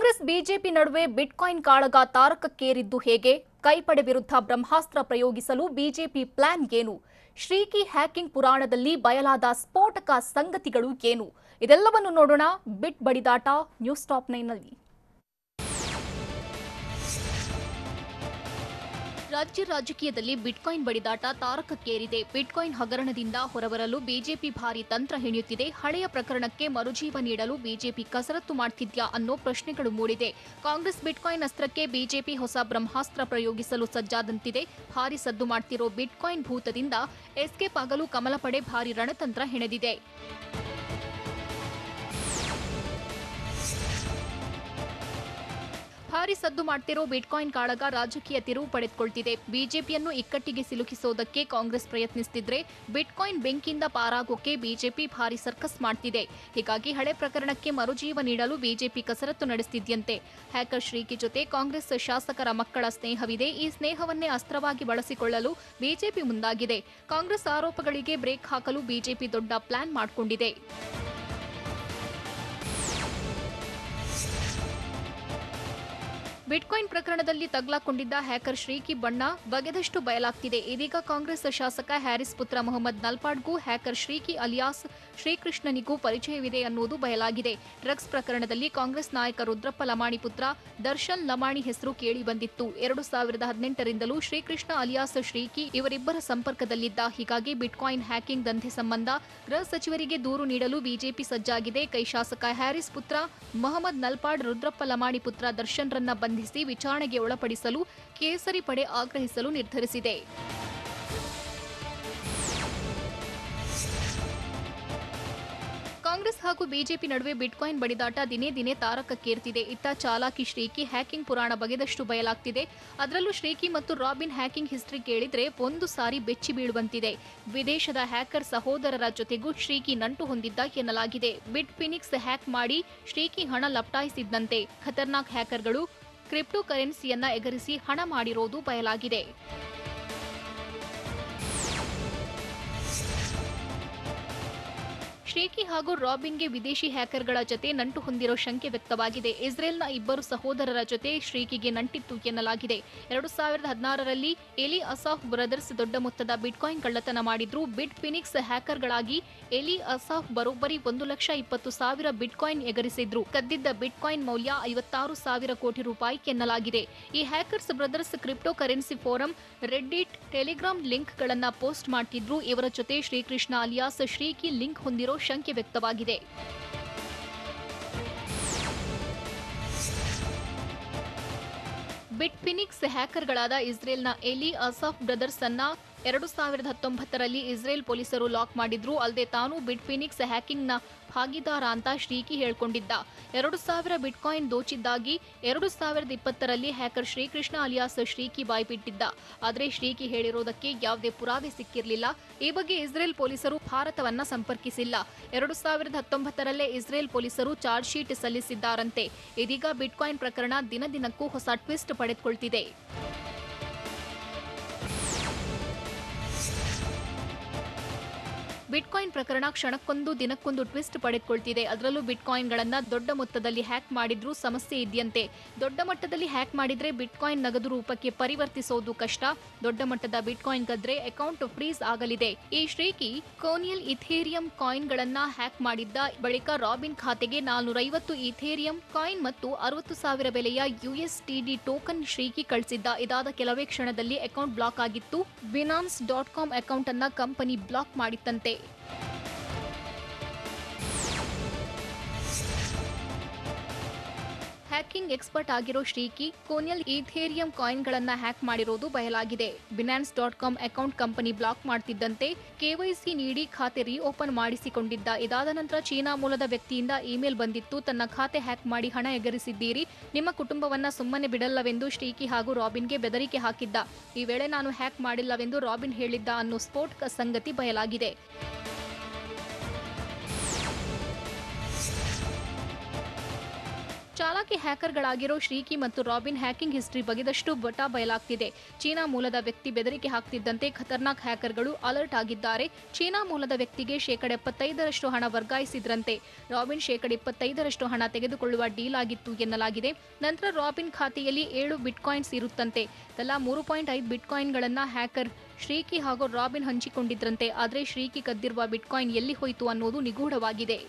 Congress BJP ನಡುವೆ bitcoin ಕಾಳಗ ತಾರಕಕ್ಕೇರಿದ್ದು ಹೇಗೆ? ಕೈಪಡೆ ವಿರುದ್ಧ ಬ್ರಹ್ಮಾಸ್ತ್ರ ಪ್ರಯೋಗಿಸಲು ಬಿಜೆಪಿ ಪ್ಲಾನ್ ಏನು? ಶ್ರೀಕಿ ಹ್ಯಾಕಿಂಗ್ ಪುರಾಣದಲ್ಲಿ ಬಯಲಾದ ಸ್ಫೋಟಕ ಸಂಗತಿಗಳು ಏನು? ಇದೆಲ್ಲವನ್ನು ನೋಡೋಣ ಬಿಟ್ ಬಡಿದಾಟ ನ್ಯೂಸ್ ಟಾಪ್ 9 ನಲ್ಲಿ. ರಾಜ್ಯ ರಾಜಕೀಯದಲ್ಲಿ ಬಿಟ್ಕಾಯಿನ್ ಬಡಿದಾಟ ತಾರಕಕ್ಕೇರಿದೆ. ಬಿಟ್ಕಾಯಿನ್ ಹಗರಣದಿಂದ ಹೊರಬರಲು ಬಿಜೆಪಿ ಭಾರಿ ತಂತ್ರ ಹೆಣೆಯುತ್ತಿದೆ. ಹಳೆಯ ಪ್ರಕರಣಕ್ಕೆ ಮರುಜೀವ ನೀಡಲು ಬಿಜೆಪಿ ಕಸರತ್ತು ಮಾಡ್ತಿದ್ಯಾ ಅನ್ನೋ ಪ್ರಶ್ನೆಗಳು ಮೂಡಿದೆ. ಕಾಂಗ್ರೆಸ್ ಬಿಟ್ಕಾಯಿನ್ ಅಸ್ತ್ರಕ್ಕೆ ಬಿಜೆಪಿ ಹೊಸ ಬ್ರಹ್ಮಾಸ್ತ್ರ ಪ್ರಯೋಗಿಸಲು ಸಜ್ಜಾದಂತಿದೆ. ಭಾರಿ ಸದ್ದು ಮಾಡ್ತಿರೋ ಬಿಟ್ಕಾಯಿನ್ ಭೂತದಿಂದ ಎಸ್ಕೇಪ್ ಆಗಲು ಕಮಲ ಪಡೆ ಭಾರಿ ರಣತಂತ್ರ ಹೆಣೆದಿದೆ. ಭಾರಿ ಸದ್ದು ಮಾಡ್ತಿರೋ ಬಿಟ್ಕಾಯಿನ್ ಕಾಳಗ ರಾಜಕೀಯ ತಿರುವು ಪಡೆದುಕೊಳ್ತಿದೆ. ಬಿಜೆಪಿಯನ್ನು ಇಕ್ಕಟ್ಟಿಗೆ ಸಿಲುಕಿಸೋದಕ್ಕೆ ಕಾಂಗ್ರೆಸ್ ಪ್ರಯತ್ನಿಸುತ್ತಿದ್ರೆ ಬಿಟ್ಕಾಯಿನ್ ಬೆಂಕಿಯಿಂದ ಪಾರಾಗೋಕೆ ಬಿಜೆಪಿ ಭಾರಿ ಸರ್ಕಸ್ ಮಾಡ್ತಿದೆ. ಹೀಗಾಗಿ ಹಳೆ ಪ್ರಕರಣಕ್ಕೆ ಮರುಜೀವ ನೀಡಲು ಬಿಜೆಪಿ ಕಸರತ್ತು ನಡೆಸುತ್ತಿದ್ಯಂತೆ. ಹ್ಯಾಕರ್ ಶ್ರೀಕಿ ಜೊತೆ ಕಾಂಗ್ರೆಸ್ ಶಾಸಕರ ಮಕ್ಕಳ ಸ್ನೇಹವಿದೆ. ಈ ಸ್ನೇಹವನ್ನೇ ಅಸ್ತ್ರವಾಗಿ ಬಳಸಿಕೊಳ್ಳಲು ಬಿಜೆಪಿ ಮುಂದಾಗಿದೆ. ಕಾಂಗ್ರೆಸ್ ಆರೋಪಗಳಿಗೆ ಬ್ರೇಕ್ ಹಾಕಲು ಬಿಜೆಪಿ ದೊಡ್ಡ ಪ್ಲಾನ್ ಮಾಡಿಕೊಂಡಿದೆ. ಬಿಟ್ಕಾಯಿನ್ ಪ್ರಕರಣದಲ್ಲಿ ತಗಲಾಕೊಂಡಿದ್ದ ಹ್ಯಾಕರ್ ಶ್ರೀಕಿ ಬಣ್ಣ ಬಗೆದಷ್ಟು ಬಯಲಾಗ್ತಿದೆ. ಇದೀಗ ಕಾಂಗ್ರೆಸ್ ಶಾಸಕ ಹ್ಯಾರಿಸ್ ಪುತ್ರ ಮೊಹಮ್ಮದ್ ನಲ್ಪಾಡ್ಗೂ ಹ್ಯಾಕರ್ ಶ್ರೀಕಿ ಅಲಿಯಾಸ್ ಶ್ರೀಕೃಷ್ಣನಿಗೂ ಪರಿಚಯವಿದೆ ಅನ್ನೋದು ಬಯಲಾಗಿದೆ. ಡ್ರಗ್ಸ್ ಪ್ರಕರಣದಲ್ಲಿ ಕಾಂಗ್ರೆಸ್ ನಾಯಕ ರುದ್ರಪ್ಪ ಲಮಾಣಿ ಪುತ್ರ ದರ್ಶನ್ ಲಮಾಣಿ ಹೆಸರು ಕೇಳಿ ಬಂದಿತ್ತು. 2018ರಿಂದಲೂ ಶ್ರೀಕೃಷ್ಣ ಅಲಿಯಾಸ್ ಶ್ರೀಕಿ ಇವರಿಬ್ಬರ ಸಂಪರ್ಕದಲ್ಲಿದ್ದ. ಹೀಗಾಗಿ ಬಿಟ್ಕಾಯಿನ್ ಹ್ಯಾಕಿಂಗ್ ದಂಧೆ ಸಂಬಂಧ ಗೃಹ ಸಚಿವರಿಗೆ ದೂರು ನೀಡಲು ಬಿಜೆಪಿ ಸಜ್ಜಾಗಿದೆ. ಕೈ ಶಾಸಕ ಹ್ಯಾರಿಸ್ ಪುತ್ರ ಮೊಹಮ್ಮದ್ ನಲ್ಪಾಡ್ ರುದ್ರಪ್ಪ ಲಮಾಣಿ ಪುತ್ರ ದರ್ಶನ್ರನ್ನ ಬಂಧಿಸಿ ವಿಚಾರಣೆಗೆ ಒಳಪಡಿಸಲು ಕೇಸರಿ ಪಡೆ ಆಗ್ರಹಿಸಲು ನಿರ್ಧರಿಸಿದೆ. ಕಾಂಗ್ರೆಸ್ ಹಾಗೂ ಬಿಜೆಪಿ ನಡುವೆ ಬಿಟ್ಕಾಯಿನ್ ಬಡಿದಾಟ ದಿನೇ ದಿನೇ ತಾರಕಕ್ಕೇರ್ತಿದೆ. ಇತ್ತ ಚಾಲಾಕಿ ಶ್ರೀಕಿ ಹ್ಯಾಕಿಂಗ್ ಪುರಾಣ ಬಗೆದಷ್ಟು ಬಯಲಾಗ್ತಿದೆ. ಅದರಲ್ಲೂ ಶ್ರೀಕಿ ಮತ್ತು ರಾಬಿನ್ ಹ್ಯಾಕಿಂಗ್ ಹಿಸ್ಟ್ರಿ ಕೇಳಿದ್ರೆ ಒಂದು ಸಾರಿ ಬೆಚ್ಚಿ ಬೀಳುವಂತಿದೆ. ವಿದೇಶದ ಹ್ಯಾಕರ್ ಸಹೋದರರ ಜೊತೆಗೂ ಶ್ರೀಕಿ ನಂಟು ಹೊಂದಿದ್ದ ಎನ್ನಲಾಗಿದೆ. ಬಿಟ್ ಫಿನಿಕ್ಸ್ ಹ್ಯಾಕ್ ಮಾಡಿ ಶ್ರೀಕಿ ಹಣ ಲಪಟಾಯಿಸಿದ್ದಂತೆ. ಖತರ್ನಾಕ್ ಹ್ಯಾಕರ್ಗಳು ಕ್ರಿಪ್ಟೋ ಕರೆನ್ಸಿಯನ್ನ ಎಗರಿಸಿ ಹಣ ಮಾಡಿರೋದು ಬಯಲಾಗಿದೆ. ಶ್ರೀಕಿ ಹಾಗೂ ರಾಬಿನ್ಗೆ ವಿದೇಶಿ ಹ್ಯಾಕರ್ಗಳ ಜೊತೆ ನಂಟು ಹೊಂದಿರೋ ಶಂಕೆ ವ್ಯಕ್ತವಾಗಿದೆ. ಇಸ್ರೇಲ್ನ ಇಬ್ಬರು ಸಹೋದರರ ಜೊತೆ ಶ್ರೀಕಿಗೆ ನಂಟಿತ್ತು ಎನ್ನಲಾಗಿದೆ. 2016ರಲ್ಲಿ ಎಲಿ ಅಸಾಫ್ ಬ್ರದರ್ಸ್ ದೊಡ್ಡ ಮೊತ್ತದ ಬಿಟ್ಕಾಯಿನ್ ಕಳ್ಳತನ ಮಾಡಿದ್ರು. ಬಿಟ್ ಫಿನಿಕ್ಸ್ ಹ್ಯಾಕರ್ಗಳಾಗಿ ಎಲಿ ಅಸಾಫ್ ಬರೋಬ್ಬರಿ 1,20,000 ಬಿಟ್ಕಾಯಿನ್ ಎಗರಿಸಿದ್ರು. ಕದ್ದಿದ್ದ ಬಿಟ್ಕಾಯಿನ್ ಮೌಲ್ಯ 56,000 ಕೋಟಿ ರೂಪಾಯಿ ಎನ್ನಲಾಗಿದೆ. ಈ hackers brothers crypto currency forum, Reddit, Telegram ಲಿಂಕ್ಗಳನ್ನ ಪೋಸ್ಟ್ ಮಾಡ್ತಿದ್ರು. ಇವರ ಜೊತೆ ಶ್ರೀಕೃಷ್ಣ ಅಲಿಯಾಸ್ ಶ್ರೀಕಿ ಲಿಂಕ್ ಹೊಂದಿರೋ ಶಂಕೆ ವ್ಯಕ್ತವಾಗಿದೆ. ಬಿಟ್ ಫಿನಿಕ್ಸ್ ಹ್ಯಾಕರ್ಗಳಾದ ಇಸ್ರೇಲ್ನ ಎಲಿ ಅಸಾಫ್ ಬ್ರದರ್ಸ್ ಅನ್ನ 2019ರಲ್ಲಿ ಇಸ್ರೇಲ್ ಪೊಲೀಸರು ಲಾಕ್ ಮಾಡಿದ್ರು. ಅಲ್ಲದೆ ತಾನು ಬಿಟ್ ಫಿನಿಕ್ಸ್ ಹ್ಯಾಕಿಂಗ್ನ ಭಾಗಿದಾರ ಅಂತ ಶ್ರೀಕಿ ಹೇಳ್ಕೊಂಡಿದ್ದ. 2,000 ಬಿಟ್ಕಾಯಿನ್ ದೋಚಿದ್ದಾಗಿ 2020ರಲ್ಲಿ ಹ್ಯಾಕರ್ ಶ್ರೀಕೃಷ್ಣ ಅಲಿಯಾಸ್ ಶ್ರೀಕಿ ಬಾಯ್ಬಿಟ್ಟಿದ್ದ. ಆದರೆ ಶ್ರೀಕಿ ಹೇಳಿರೋದಕ್ಕೆ ಯಾವುದೇ ಪುರಾವೆ ಸಿಕ್ಕಿರಲಿಲ್ಲ. ಈ ಬಗ್ಗೆ ಇಸ್ರೇಲ್ ಪೊಲೀಸರು ಭಾರತವನ್ನ ಸಂಪರ್ಕಿಸಿಲ್ಲ. 2019ರಲ್ಲೇ ಇಸ್ರೇಲ್ ಪೊಲೀಸರು ಚಾರ್ಜ್ ಶೀಟ್ ಸಲ್ಲಿಸಿದ್ದಾರಂತೆ. ಇದೀಗ ಬಿಟ್ಕಾಯಿನ್ ಪ್ರಕರಣ ದಿನದಿನಕ್ಕೂ ಹೊಸ ಟ್ವಿಸ್ಟ್ ಪಡೆದುಕೊಳ್ತಿದೆ. ಬಿಟ್ಕಾಯಿನ್ ಪ್ರಕರಣ ಕ್ಷಣಕ್ಕೊಂದು ದಿನಕ್ಕೊಂದು ಟ್ವಿಸ್ಟ್ ಪಡೆದುಕೊಳ್ತಿದೆ. ಅದರಲ್ಲೂ ಬಿಟ್ಕಾಯಿನ್ಗಳನ್ನ ದೊಡ್ಡ ಮೊತ್ತದಲ್ಲಿ ಹ್ಯಾಕ್ ಮಾಡಿದ್ರೂ ಸಮಸ್ಯೆ ಇದೆಯಂತೆ. ದೊಡ್ಡ ಮಟ್ಟದಲ್ಲಿ ಹ್ಯಾಕ್ ಮಾಡಿದ್ರೆ ಬಿಟ್ಕಾಯಿನ್ ನಗದು ರೂಪಕ್ಕೆ ಪರಿವರ್ತಿಸೋದು ಕಷ್ಟ. ದೊಡ್ಡ ಮಟ್ಟದ ಬಿಟ್ಕಾಯಿನ್ ಗದ್ರೆ ಅಕೌಂಟ್ ಫ್ರೀಸ್ ಆಗಲಿದೆ. ಈ ಶ್ರೀಕಿ ಕೋನಿಯಲ್ ಇಥೇರಿಯಂ ಕಾಯಿನ್ಗಳನ್ನ ಹ್ಯಾಕ್ ಮಾಡಿದ್ದ. ಬಳಿಕ ರಾಬಿನ್ ಖಾತೆಗೆ 450 ಇಥೇರಿಯಂ ಕಾಯಿನ್ ಮತ್ತು 60,000 ಬೆಲೆಯ USDT ಟೋಕನ್ ಶ್ರೀಕಿ ಕಳಿಸಿದ್ದ. ಇದಾದ ಕೆಲವೇ ಕ್ಷಣದಲ್ಲಿ ಅಕೌಂಟ್ ಬ್ಲಾಕ್ ಆಗಿತ್ತು. Binance.com ಅಕೌಂಟ್ ಅನ್ನ ಕಂಪನಿ ಬ್ಲಾಕ್ ಮಾಡಿತ್ತಂತೆ. ಹ್ಯಾಕಿಂಗ್ ಎಕ್ಸ್ಪರ್ಟ್ ಆಗಿರೋ ಶ್ರೀಕಿ ಕೋನಿಯಲ್ ಈಥೇರಿಯಂ ಕಾಯಿನ್ಗಳನ್ನ ಹ್ಯಾಕ್ ಮಾಡಿರೋದು ಬಯಲಾಗಿದೆ. Binance.com ಅಕೌಂಟ್ ಕಂಪನಿ ಬ್ಲಾಕ್ ಮಾಡ್ತಿದ್ದಂತೆ KYC ನೀಡಿ ಖಾತೆ ರೀಓಪನ್ ಮಾಡಿಸಿಕೊಂಡಿದ್ದ. ಇದಾದ ನಂತರ ಚೀನಾ ಮೂಲದ ವ್ಯಕ್ತಿಯಿಂದ ಇಮೇಲ್ ಬಂದಿತ್ತು. ತನ್ನ ಖಾತೆ ಹ್ಯಾಕ್ ಮಾಡಿ ಹಣ ಎಗರಿಸಿದ್ದೀರಿ, ನಿಮ್ಮ ಕುಟುಂಬವನ್ನ ಸುಮ್ಮನೆ ಬಿಡಲ್ಲವೆಂದು ಶ್ರೀಕಿ ಹಾಗೂ ರಾಬಿನ್ಗೆ ಬೆದರಿಕೆ ಹಾಕಿದ್ದ. ಈ ವೇಳೆ ನಾನು ಹ್ಯಾಕ್ ಮಾಡಿಲ್ಲವೆಂದು ರಾಬಿನ್ ಹೇಳಿದ್ದ ಅನ್ನೋ ಸ್ಫೋಟಕ ಸಂಗತಿ ಬಯಲಾಗಿದೆ. ಚಾಲಾಕಿ ಹ್ಯಾಕರ್ಗಳಾಗಿರೋ ಶ್ರೀಕಿ ಮತ್ತು ರಾಬಿನ್ ಹ್ಯಾಕಿಂಗ್ ಹಿಸ್ಟ್ರಿ ಬಗೆದಷ್ಟು ಬಯಲಾಗ್ತಿದೆ. ಚೀನಾ ಮೂಲದ ವ್ಯಕ್ತಿ ಬೆದರಿಕೆ ಹಾಕ್ತಿದ್ದಂತೆ ಖತರ್ನಾಕ್ ಹ್ಯಾಕರ್ಗಳು ಅಲರ್ಟ್ ಆಗಿದ್ದಾರೆ. ಚೀನಾ ಮೂಲದ ವ್ಯಕ್ತಿಗೆ ಶೇಕಡ 75% ಹಣ ವರ್ಗಾಯಿಸಿದ್ರಂತೆ. ರಾಬಿನ್ ಶೇಕಡ 25% ಹಣ ತೆಗೆದುಕೊಳ್ಳುವ ಡೀಲ್ ಆಗಿತ್ತು ಎನ್ನಲಾಗಿದೆ. ನಂತರ ರಾಬಿನ್ ಖಾತೆಯಲ್ಲಿ 7 ಬಿಟ್ಕಾಯಿನ್ಸ್ ಇರುತ್ತಂತೆ. ತಲಾ 3.5 ಬಿಟ್ಕಾಯಿನ್ಗಳನ್ನ ಹ್ಯಾಕರ್ ಶ್ರೀಕಿ ಹಾಗೂ ರಾಬಿನ್ ಹಂಚಿಕೊಂಡಿದ್ರಂತೆ. ಆದರೆ ಶ್ರೀಕಿ ಕದ್ದಿರುವ ಬಿಟ್ಕಾಯಿನ್ ಎಲ್ಲಿ ಹೋಯಿತು ಅನ್ನೋದು ನಿಗೂಢವಾಗಿದೆ.